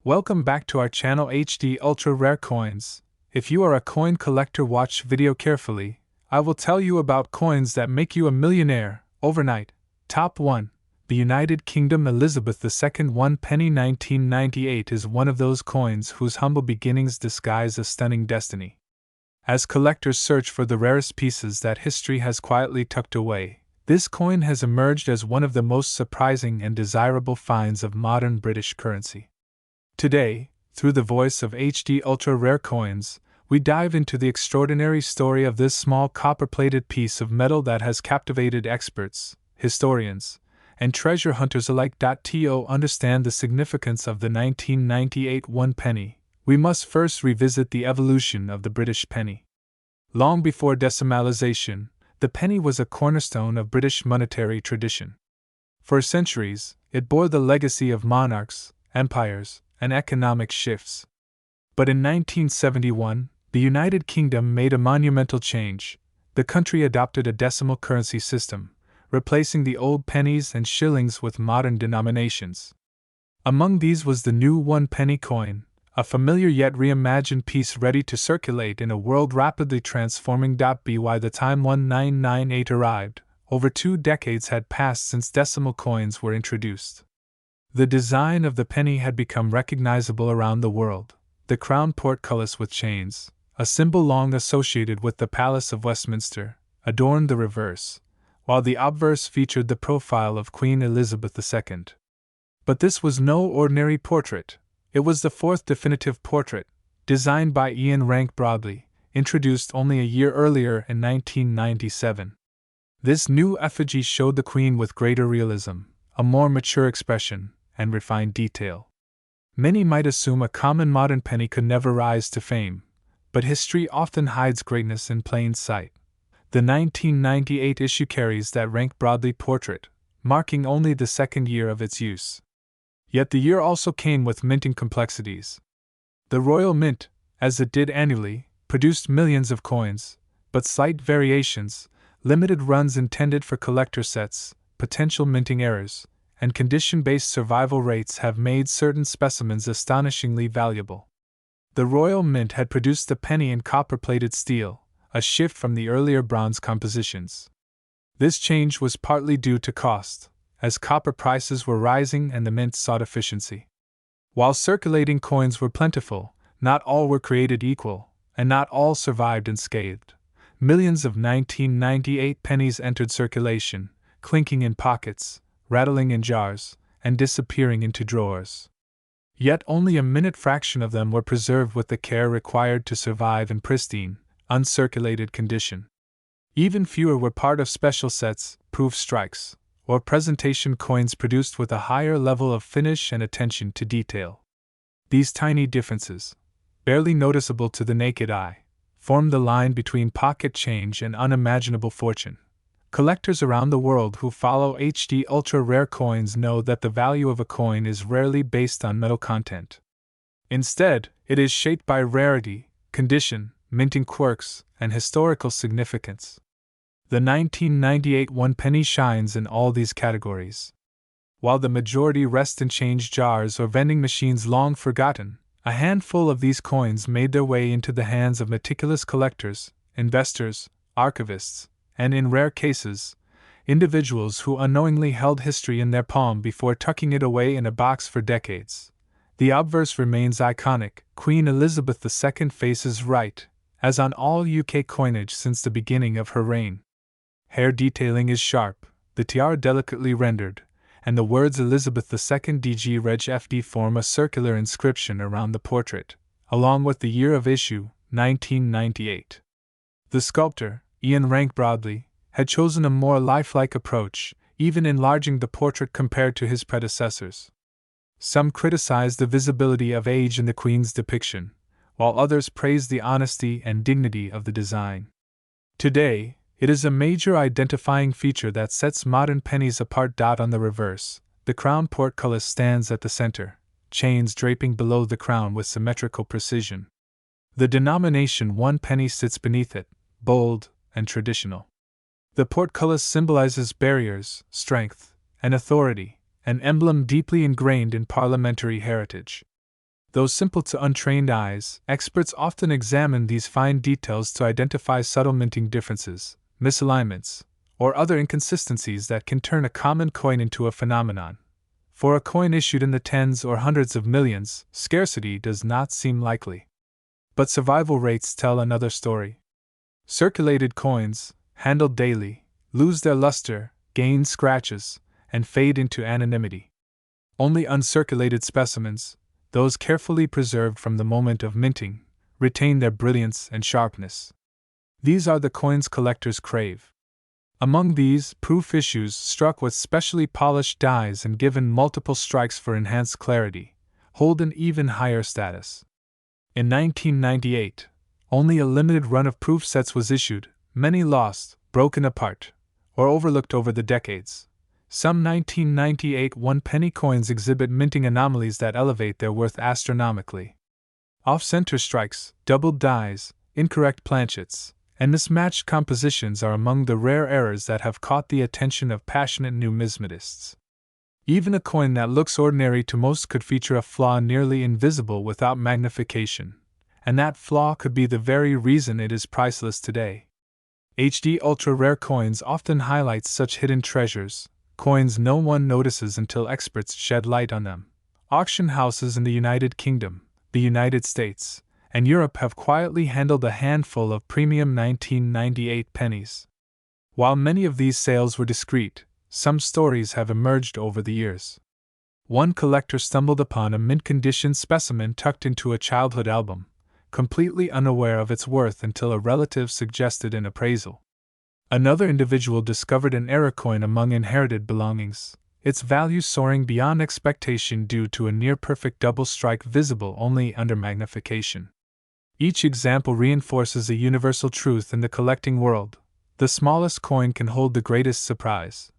Welcome back to our channel HD Ultra Rare Coins. If you are a coin collector, watch video carefully. I will tell you about coins that make you a millionaire overnight. Top 1. The United Kingdom Elizabeth II 1 penny 1998 is one of those coins whose humble beginnings disguise a stunning destiny. As collectors search for the rarest pieces that history has quietly tucked away, this coin has emerged as one of the most surprising and desirable finds of modern British currency. Today, through the voice of HD Ultra Rare Coins, we dive into the extraordinary story of this small copper-plated piece of metal that has captivated experts, historians, and treasure hunters alike. To understand the significance of the 1998 1 penny, we must first revisit the evolution of the British penny. Long before decimalization, the penny was a cornerstone of British monetary tradition. For centuries, it bore the legacy of monarchs, empires, and economic shifts. But in 1971, the United Kingdom made a monumental change. The country adopted a decimal currency system, replacing the old pennies and shillings with modern denominations. Among these was the new 1 penny coin, a familiar yet reimagined piece ready to circulate in a world rapidly transforming. By the time 1998 arrived, over 2 decades had passed since decimal coins were introduced. The design of the penny had become recognizable around the world. The crown portcullis with chains, a symbol long associated with the Palace of Westminster, adorned the reverse, while the obverse featured the profile of Queen Elizabeth II. But this was no ordinary portrait. It was the 4th definitive portrait, designed by Ian Rank Broadley, introduced only a year earlier in 1997. This new effigy showed the Queen with greater realism, a more mature expression, and refined detail. Many might assume a common modern penny could never rise to fame, but history often hides greatness in plain sight. The 1998 issue carries that Rank Broadley portrait, marking only the 2nd year of its use. Yet the year also came with minting complexities. The Royal Mint, as it did annually, produced millions of coins, but slight variations, limited runs intended for collector sets, potential minting errors, and condition-based survival rates have made certain specimens astonishingly valuable. The Royal Mint had produced the penny in copper-plated steel, a shift from the earlier bronze compositions. This change was partly due to cost, as copper prices were rising and the mint sought efficiency. While circulating coins were plentiful, not all were created equal, and not all survived unscathed. Millions of 1998 pennies entered circulation, clinking in pockets, rattling in jars, and disappearing into drawers. Yet only a minute fraction of them were preserved with the care required to survive in pristine, uncirculated condition. Even fewer were part of special sets, proof strikes, or presentation coins produced with a higher level of finish and attention to detail. These tiny differences, barely noticeable to the naked eye, form the line between pocket change and unimaginable fortune. Collectors around the world who follow HD Ultra Rare Coins know that the value of a coin is rarely based on metal content. Instead, it is shaped by rarity, condition, minting quirks, and historical significance. The 1998 1 penny shines in all these categories. While the majority rest in change jars or vending machines long forgotten, a handful of these coins made their way into the hands of meticulous collectors, investors, archivists, and in rare cases, individuals who unknowingly held history in their palm before tucking it away in a box for decades. The obverse remains iconic. Queen Elizabeth II faces right, as on all UK coinage since the beginning of her reign. Hair detailing is sharp, the tiara delicately rendered, and the words Elizabeth II DG Reg FD form a circular inscription around the portrait, along with the year of issue, 1998. The sculptor, Ian Rank Broadley, had chosen a more lifelike approach, even enlarging the portrait compared to his predecessors. Some criticized the visibility of age in the Queen's depiction, while others praised the honesty and dignity of the design. Today, it is a major identifying feature that sets modern pennies apart. On the reverse, the crown portcullis stands at the center, chains draping below the crown with symmetrical precision. The denomination 1 penny sits beneath it, bold and traditional. The portcullis symbolizes barriers, strength, and authority, an emblem deeply ingrained in parliamentary heritage. Though simple to untrained eyes, experts often examine these fine details to identify subtle minting differences, misalignments, or other inconsistencies that can turn a common coin into a phenomenon. For a coin issued in the tens or hundreds of millions, scarcity does not seem likely. But survival rates tell another story. Circulated coins, handled daily, lose their luster, gain scratches, and fade into anonymity. Only uncirculated specimens, those carefully preserved from the moment of minting, retain their brilliance and sharpness. These are the coins collectors crave. Among these, proof issues struck with specially polished dies and given multiple strikes for enhanced clarity hold an even higher status. In 1998, only a limited run of proof sets was issued, many lost, broken apart, or overlooked over the decades. Some 1998 one-penny coins exhibit minting anomalies that elevate their worth astronomically. Off-center strikes, doubled dies, incorrect planchets, and mismatched compositions are among the rare errors that have caught the attention of passionate numismatists. Even a coin that looks ordinary to most could feature a flaw nearly invisible without magnification, and that flaw could be the very reason it is priceless today. HD ultra-rare coins often highlight such hidden treasures, coins no one notices until experts shed light on them. Auction houses in the United Kingdom, the United States, and Europe have quietly handled a handful of premium 1998 pennies. While many of these sales were discreet, some stories have emerged over the years. One collector stumbled upon a mint-condition specimen tucked into a childhood album, completely unaware of its worth until a relative suggested an appraisal. Another individual discovered an error coin among inherited belongings, its value soaring beyond expectation due to a near-perfect double strike visible only under magnification. Each example reinforces a universal truth in the collecting world: the smallest coin can hold the greatest surprise.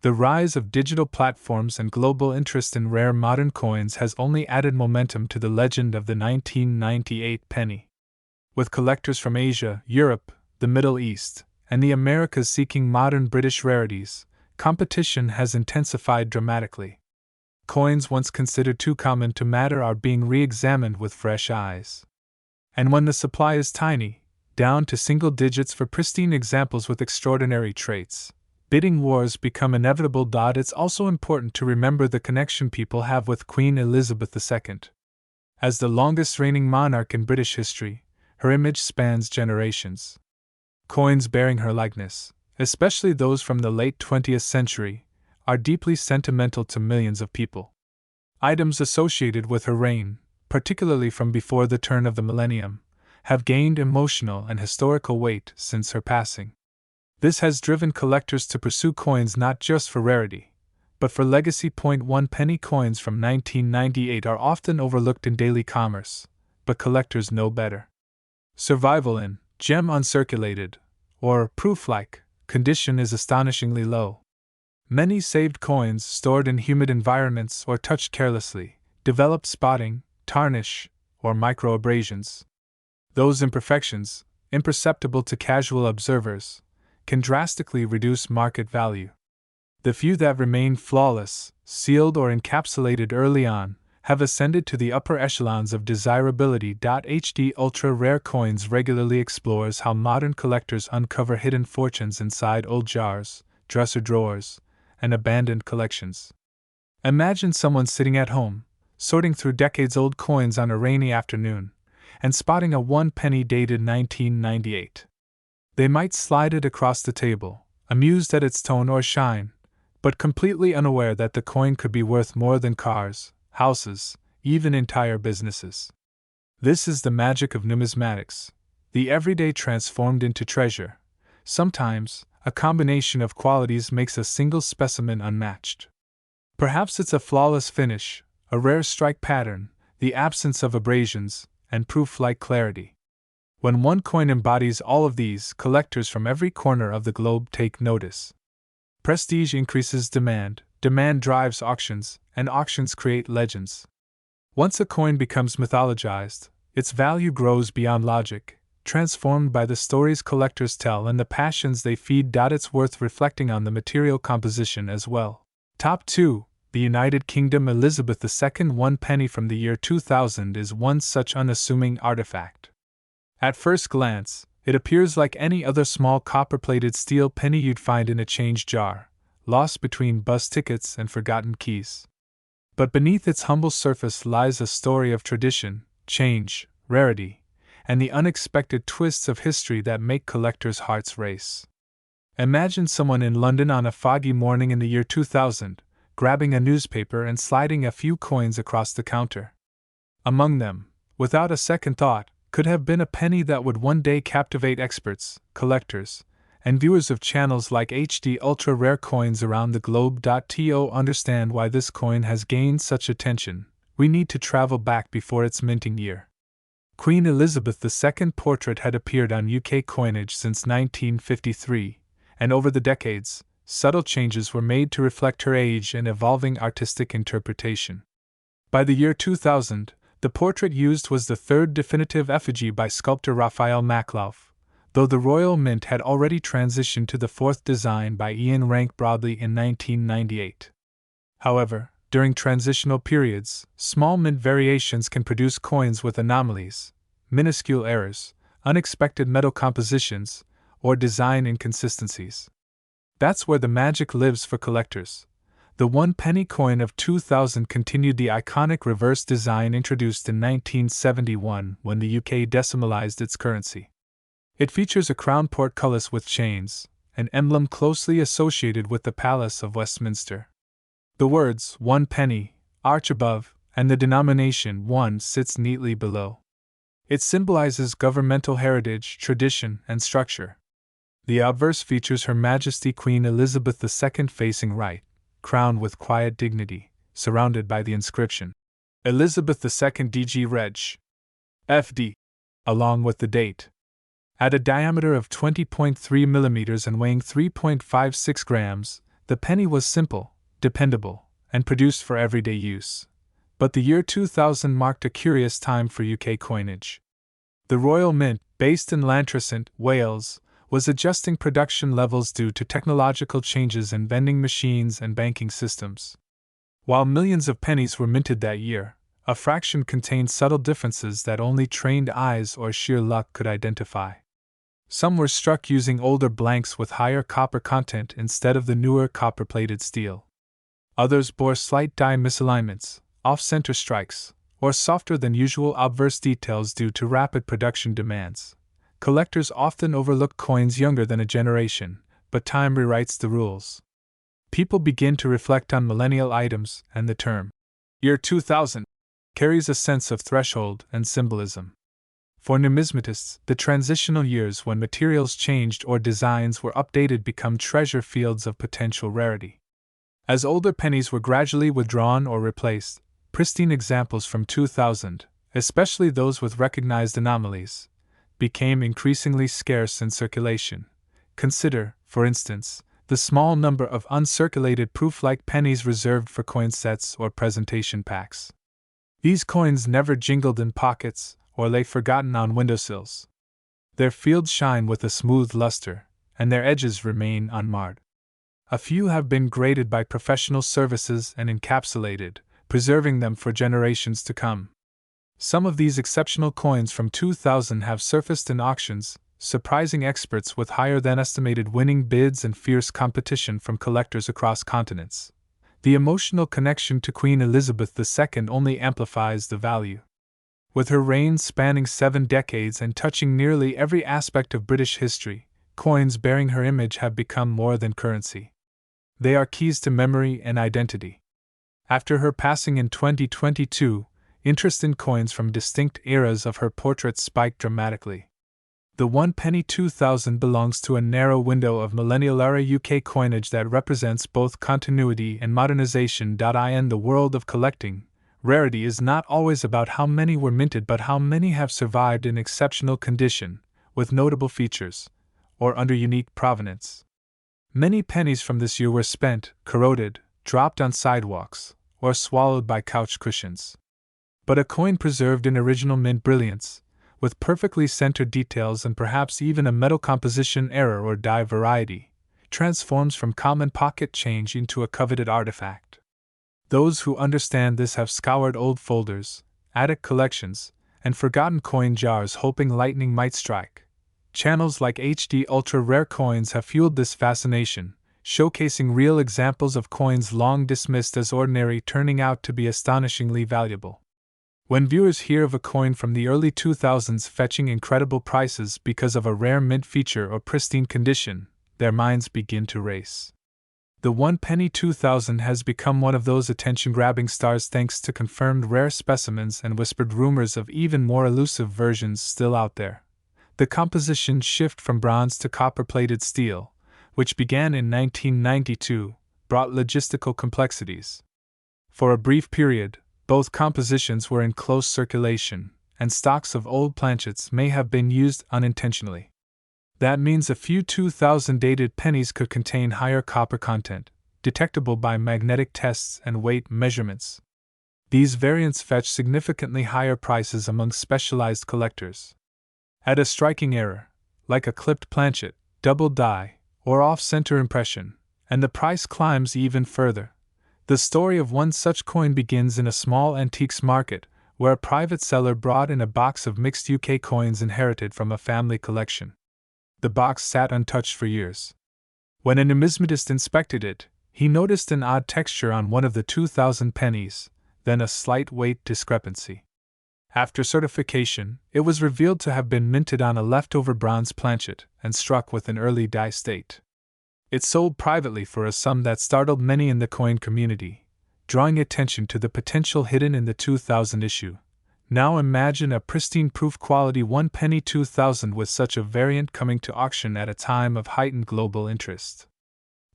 The rise of digital platforms and global interest in rare modern coins has only added momentum to the legend of the 1998 penny. With collectors from Asia, Europe, the Middle East, and the Americas seeking modern British rarities, competition has intensified dramatically. Coins once considered too common to matter are being re-examined with fresh eyes. And when the supply is tiny, down to single digits for pristine examples with extraordinary traits, bidding wars become inevitable. It's also important to remember the connection people have with Queen Elizabeth II. As the longest reigning monarch in British history, her image spans generations. Coins bearing her likeness, especially those from the late 20th century, are deeply sentimental to millions of people. Items associated with her reign, particularly from before the turn of the millennium, have gained emotional and historical weight since her passing. This has driven collectors to pursue coins not just for rarity, but for legacy. 1 penny coins from 1998 are often overlooked in daily commerce, but collectors know better. Survival in gem uncirculated, or proof-like, condition is astonishingly low. Many saved coins stored in humid environments or touched carelessly develop spotting, tarnish, or microabrasions. Those imperfections, imperceptible to casual observers, can drastically reduce market value. The few that remain flawless, sealed or encapsulated early on, have ascended to the upper echelons of desirability. HD ultra-rare coins regularly explores how modern collectors uncover hidden fortunes inside old jars, dresser drawers, and abandoned collections. Imagine someone sitting at home, sorting through decades-old coins on a rainy afternoon, and spotting a 1 penny dated 1998. They might slide it across the table, amused at its tone or shine, but completely unaware that the coin could be worth more than cars, houses, even entire businesses. This is the magic of numismatics, the everyday transformed into treasure. Sometimes, a combination of qualities makes a single specimen unmatched. Perhaps it's a flawless finish, a rare strike pattern, the absence of abrasions, and proof-like clarity. When one coin embodies all of these, collectors from every corner of the globe take notice. Prestige increases demand, demand drives auctions, and auctions create legends. Once a coin becomes mythologized, its value grows beyond logic, transformed by the stories collectors tell and the passions they feed. It's worth reflecting on the material composition as well. Top 2. the United Kingdom Elizabeth II 1 penny from the year 2000 is one such unassuming artifact. At first glance, it appears like any other small copper-plated steel penny you'd find in a change jar, lost between bus tickets and forgotten keys. But beneath its humble surface lies a story of tradition, change, rarity, and the unexpected twists of history that make collectors' hearts race. Imagine someone in London on a foggy morning in the year 2000, grabbing a newspaper and sliding a few coins across the counter. Among them, without a second thought, could have been a penny that would one day captivate experts, collectors, and viewers of channels like HD Ultra Rare Coins around the globe. To understand why this coin has gained such attention, we need to travel back before its minting year. Queen Elizabeth II portrait had appeared on UK coinage since 1953, and over the decades, subtle changes were made to reflect her age and evolving artistic interpretation. By the year 2000, the portrait used was the third definitive effigy by sculptor Raphael Maklauf, though the Royal Mint had already transitioned to the fourth design by Ian Rank Broadley in 1998. However, during transitional periods, small mint variations can produce coins with anomalies, minuscule errors, unexpected metal compositions, or design inconsistencies. That's where the magic lives for collectors. The 1 penny coin of 2000 continued the iconic reverse design introduced in 1971 when the UK decimalized its currency. It features a crown portcullis with chains, an emblem closely associated with the Palace of Westminster. The words 1 penny arch above, and the denomination 1 sits neatly below. It symbolizes governmental heritage, tradition, and structure. The obverse features Her Majesty Queen Elizabeth II facing right, crowned with quiet dignity, surrounded by the inscription, Elizabeth II DG Reg. FD, along with the date. At a diameter of 20.3 mm and weighing 3.56 grams, the penny was simple, dependable, and produced for everyday use. But the year 2000 marked a curious time for UK coinage. The Royal Mint, based in Llantrisant, Wales, was adjusting production levels due to technological changes in vending machines and banking systems. While millions of pennies were minted that year, a fraction contained subtle differences that only trained eyes or sheer luck could identify. Some were struck using older blanks with higher copper content instead of the newer copper-plated steel. Others bore slight die misalignments, off-center strikes, or softer than usual obverse details due to rapid production demands. Collectors often overlook coins younger than a generation, but time rewrites the rules. People begin to reflect on millennial items, and the term, year 2000, carries a sense of threshold and symbolism. For numismatists, the transitional years when materials changed or designs were updated become treasure fields of potential rarity. As older pennies were gradually withdrawn or replaced, pristine examples from 2000, especially those with recognized anomalies, became increasingly scarce in circulation. Consider, for instance, the small number of uncirculated proof-like pennies reserved for coin sets or presentation packs. These coins never jingled in pockets or lay forgotten on windowsills. Their fields shine with a smooth luster, and their edges remain unmarred. A few have been graded by professional services and encapsulated, preserving them for generations to come. Some of these exceptional coins from 2000 have surfaced in auctions, surprising experts with higher than estimated winning bids and fierce competition from collectors across continents. The emotional connection to Queen Elizabeth II only amplifies the value. With her reign spanning 7 decades and touching nearly every aspect of British history, coins bearing her image have become more than currency. They are keys to memory and identity. After her passing in 2022, interest in coins from distinct eras of her portrait spiked dramatically. The 1 penny 2000 belongs to a narrow window of millennial-era UK coinage that represents both continuity and modernization. In the world of collecting, rarity is not always about how many were minted but how many have survived in exceptional condition, with notable features, or under unique provenance. Many pennies from this year were spent, corroded, dropped on sidewalks, or swallowed by couch cushions. But a coin preserved in original mint brilliance, with perfectly centered details and perhaps even a metal composition error or die variety, transforms from common pocket change into a coveted artifact. Those who understand this have scoured old folders, attic collections, and forgotten coin jars hoping lightning might strike. Channels like HD Ultra Rare Coins have fueled this fascination, showcasing real examples of coins long dismissed as ordinary turning out to be astonishingly valuable. When viewers hear of a coin from the early 2000s fetching incredible prices because of a rare mint feature or pristine condition, their minds begin to race. The 1 penny 2000 has become one of those attention-grabbing stars thanks to confirmed rare specimens and whispered rumors of even more elusive versions still out there. The composition shift from bronze to copper-plated steel, which began in 1992, brought logistical complexities. For a brief period, both compositions were in close circulation, and stocks of old planchets may have been used unintentionally. That means a few 2000 dated pennies could contain higher copper content, detectable by magnetic tests and weight measurements. These variants fetch significantly higher prices among specialized collectors. Add a striking error, like a clipped planchet, double die, or off-center impression, and the price climbs even further. The story of one such coin begins in a small antiques market, where a private seller brought in a box of mixed UK coins inherited from a family collection. The box sat untouched for years. When a numismatist inspected it, he noticed an odd texture on one of the 2000 pennies, then a slight weight discrepancy. After certification, it was revealed to have been minted on a leftover bronze planchet and struck with an early die state. It sold privately for a sum that startled many in the coin community, drawing attention to the potential hidden in the 2000 issue. Now imagine a pristine proof-quality 1 penny 2000 with such a variant coming to auction at a time of heightened global interest.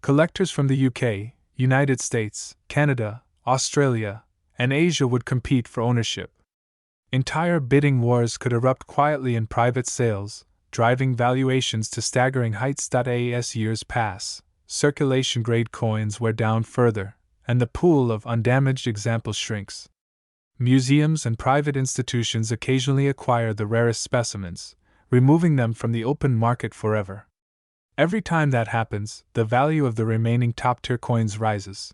Collectors from the UK, United States, Canada, Australia, and Asia would compete for ownership. Entire bidding wars could erupt quietly in private sales, driving valuations to staggering heights. As years pass, circulation-grade coins wear down further, and the pool of undamaged examples shrinks. Museums and private institutions occasionally acquire the rarest specimens, removing them from the open market forever. Every time that happens, the value of the remaining top-tier coins rises.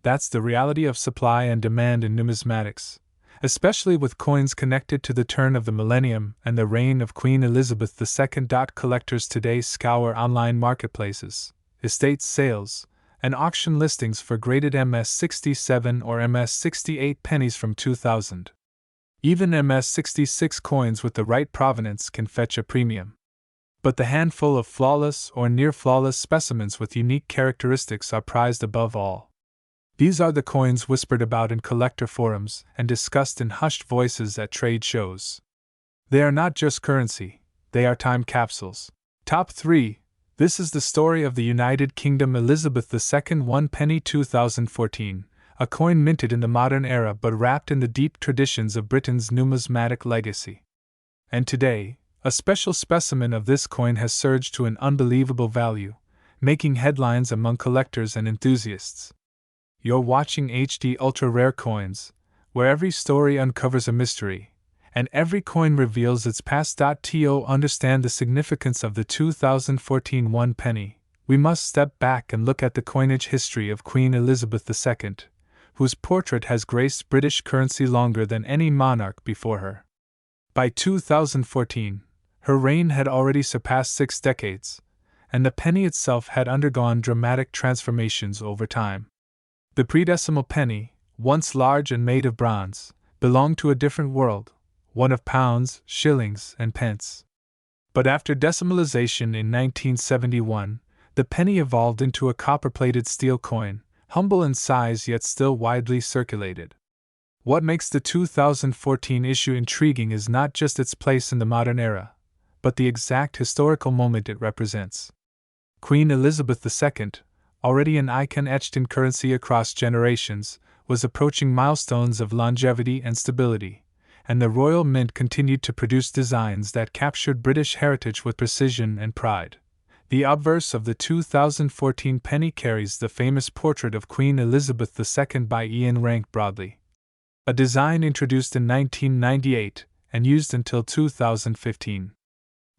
That's the reality of supply and demand in numismatics, especially with coins connected to the turn of the millennium and the reign of Queen Elizabeth II. Collectors today scour online marketplaces, estate sales, and auction listings for graded MS67 or MS68 pennies from 2000. Even MS66 coins with the right provenance can fetch a premium. But the handful of flawless or near-flawless specimens with unique characteristics are prized above all. These are the coins whispered about in collector forums and discussed in hushed voices at trade shows. They are not just currency, they are time capsules. Top 3. This is the story of the United Kingdom Elizabeth II 1 penny 2014, a coin minted in the modern era but wrapped in the deep traditions of Britain's numismatic legacy. And today, a special specimen of this coin has surged to an unbelievable value, making headlines among collectors and enthusiasts. You're watching HD Ultra Rare Coins, where every story uncovers a mystery, and every coin reveals its past. To understand the significance of the 2014 1 penny, we must step back and look at the coinage history of Queen Elizabeth II, whose portrait has graced British currency longer than any monarch before her. By 2014, her reign had already surpassed 6 decades, and the penny itself had undergone dramatic transformations over time. The pre-decimal penny, once large and made of bronze, belonged to a different world, one of pounds, shillings, and pence. But after decimalization in 1971, the penny evolved into a copper-plated steel coin, humble in size yet still widely circulated. What makes the 2014 issue intriguing is not just its place in the modern era, but the exact historical moment it represents. Queen Elizabeth II, already an icon etched in currency across generations, was approaching milestones of longevity and stability, and the Royal Mint continued to produce designs that captured British heritage with precision and pride. The obverse of the 2014 penny carries the famous portrait of Queen Elizabeth II by Ian Rank Broadley, a design introduced in 1998 and used until 2015.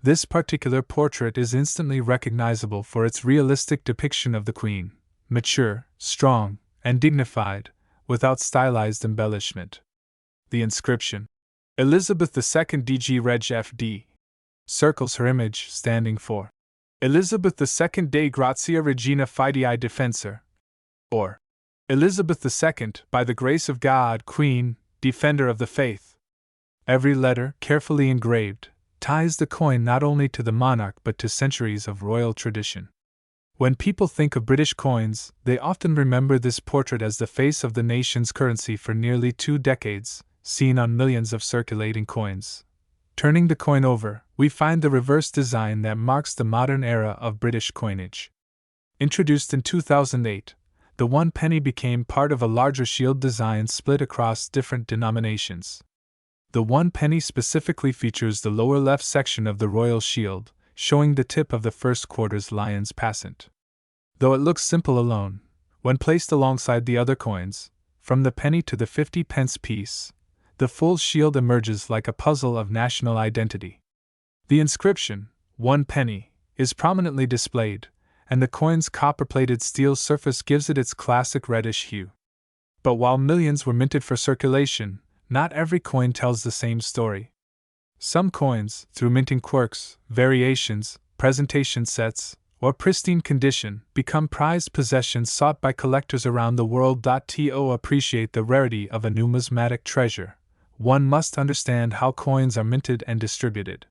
This particular portrait is instantly recognizable for its realistic depiction of the Queen, mature, strong, and dignified, without stylized embellishment. The inscription, Elizabeth II DG Reg FD, circles her image, standing for Elizabeth II Dei Grazia Regina Fidei Defensor, or Elizabeth II, by the grace of God, Queen, Defender of the Faith. Every letter, carefully engraved, ties the coin not only to the monarch but to centuries of royal tradition. When people think of British coins, they often remember this portrait as the face of the nation's currency for nearly 2 decades, seen on millions of circulating coins. Turning the coin over, we find the reverse design that marks the modern era of British coinage. Introduced in 2008, the 1 penny became part of a larger shield design split across different denominations. The 1 penny specifically features the lower left section of the royal shield, showing the tip of the first quarter's lion's passant. Though it looks simple alone, when placed alongside the other coins, from the penny to the 50-pence piece, the full shield emerges like a puzzle of national identity. The inscription, 1 penny, is prominently displayed, and the coin's copper-plated steel surface gives it its classic reddish hue. But while millions were minted for circulation, not every coin tells the same story. Some coins, through minting quirks, variations, presentation sets, or pristine condition, become prized possessions sought by collectors around the world. To appreciate the rarity of a numismatic treasure, one must understand how coins are minted and distributed.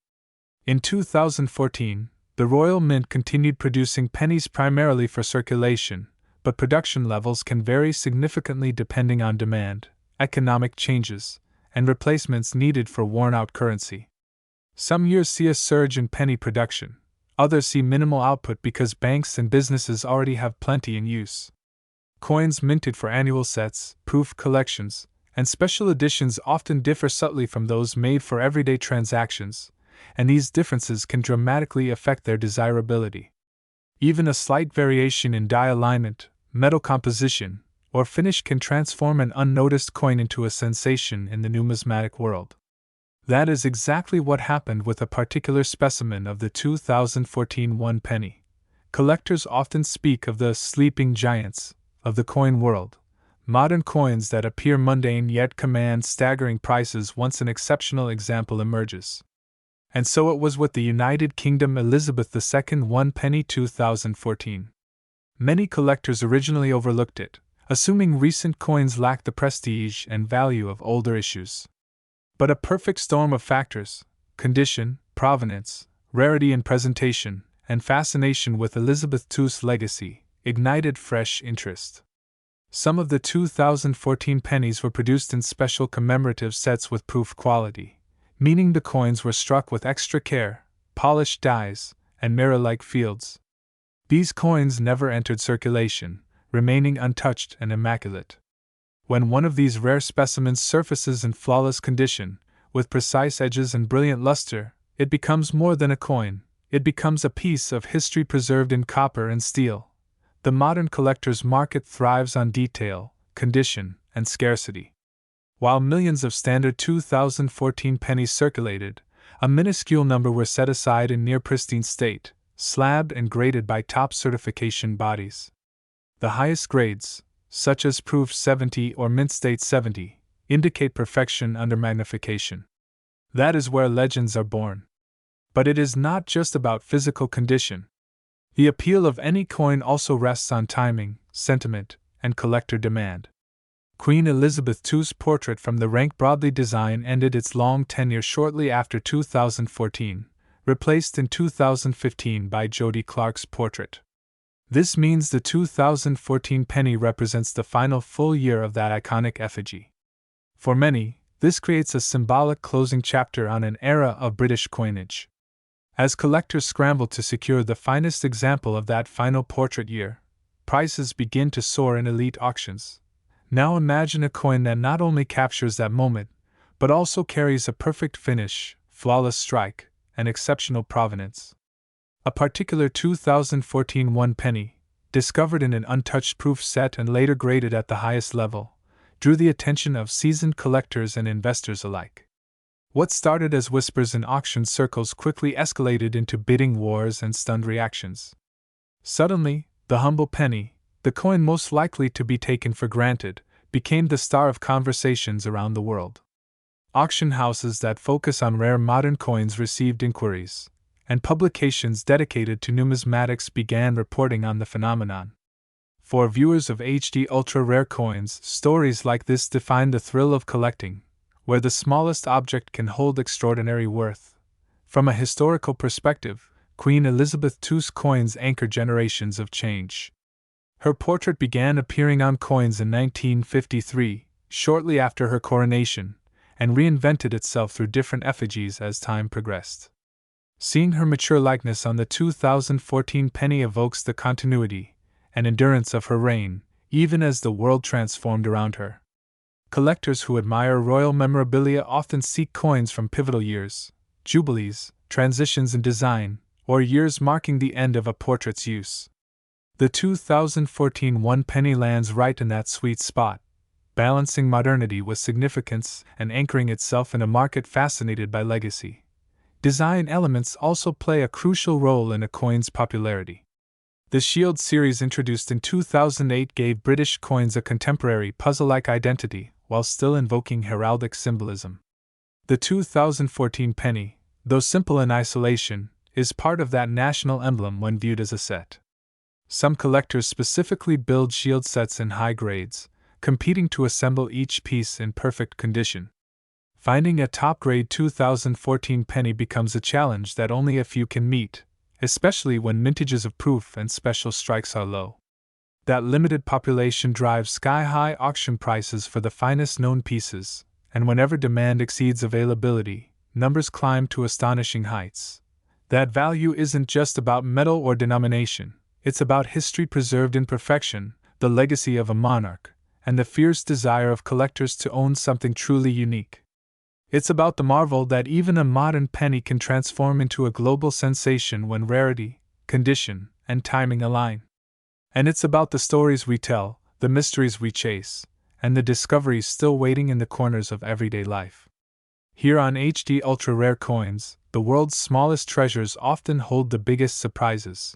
In 2014, the Royal Mint continued producing pennies primarily for circulation, but production levels can vary significantly depending on demand, economic changes, and replacements needed for worn-out currency. Some years see a surge in penny production, others see minimal output because banks and businesses already have plenty in use. Coins minted for annual sets, proof collections, and special editions often differ subtly from those made for everyday transactions, and these differences can dramatically affect their desirability. Even a slight variation in die alignment, metal composition, or finish can transform an unnoticed coin into a sensation in the numismatic world. That is exactly what happened with a particular specimen of the 2014 1 penny. Collectors often speak of the sleeping giants of the coin world, modern coins that appear mundane yet command staggering prices once an exceptional example emerges. And so it was with the United Kingdom Elizabeth II 1 penny 2014. Many collectors originally overlooked it, assuming recent coins lacked the prestige and value of older issues. But a perfect storm of factors, condition, provenance, rarity in presentation, and fascination with Elizabeth II's legacy, ignited fresh interest. Some of the 2014 pennies were produced in special commemorative sets with proof quality, meaning the coins were struck with extra care, polished dies, and mirror-like fields. These coins never entered circulation, remaining untouched and immaculate. When one of these rare specimens surfaces in flawless condition, with precise edges and brilliant luster, it becomes more than a coin, it becomes a piece of history preserved in copper and steel. The modern collector's market thrives on detail, condition, and scarcity. While millions of standard 2014 pennies circulated, a minuscule number were set aside in near pristine state, slabbed and graded by top certification bodies. The highest grades, such as Proof 70 or Mint State 70, indicate perfection under magnification. That is where legends are born. But it is not just about physical condition. The appeal of any coin also rests on timing, sentiment, and collector demand. Queen Elizabeth II's portrait from the rank broadly design ended its long tenure shortly after 2014, replaced in 2015 by Jody Clark's portrait. This means the 2014 penny represents the final full year of that iconic effigy. For many, this creates a symbolic closing chapter on an era of British coinage. As collectors scramble to secure the finest example of that final portrait year, prices begin to soar in elite auctions. Now imagine a coin that not only captures that moment, but also carries a perfect finish, flawless strike, and exceptional provenance. A particular 2014 1 penny, discovered in an untouched proof set and later graded at the highest level, drew the attention of seasoned collectors and investors alike. What started as whispers in auction circles quickly escalated into bidding wars and stunned reactions. Suddenly, the humble penny, the coin most likely to be taken for granted, became the star of conversations around the world. Auction houses that focus on rare modern coins received inquiries, and publications dedicated to numismatics began reporting on the phenomenon. For viewers of HD ultra-rare coins, stories like this define the thrill of collecting, where the smallest object can hold extraordinary worth. From a historical perspective, Queen Elizabeth II's coins anchor generations of change. Her portrait began appearing on coins in 1953, shortly after her coronation, and reinvented itself through different effigies as time progressed. Seeing her mature likeness on the 2014 penny evokes the continuity and endurance of her reign, even as the world transformed around her. Collectors who admire royal memorabilia often seek coins from pivotal years, jubilees, transitions in design, or years marking the end of a portrait's use. The 2014 one penny lands right in that sweet spot, balancing modernity with significance and anchoring itself in a market fascinated by legacy. Design elements also play a crucial role in a coin's popularity. The Shield series introduced in 2008 gave British coins a contemporary puzzle-like identity while still invoking heraldic symbolism. The 2014 penny, though simple in isolation, is part of that national emblem when viewed as a set. Some collectors specifically build Shield sets in high grades, competing to assemble each piece in perfect condition. Finding a top-grade 2014 penny becomes a challenge that only a few can meet, especially when mintages of proof and special strikes are low. That limited population drives sky-high auction prices for the finest known pieces, and whenever demand exceeds availability, numbers climb to astonishing heights. That value isn't just about metal or denomination, it's about history preserved in perfection, the legacy of a monarch, and the fierce desire of collectors to own something truly unique. It's about the marvel that even a modern penny can transform into a global sensation when rarity, condition, and timing align. And it's about the stories we tell, the mysteries we chase, and the discoveries still waiting in the corners of everyday life. Here on HD Ultra Rare Coins, the world's smallest treasures often hold the biggest surprises.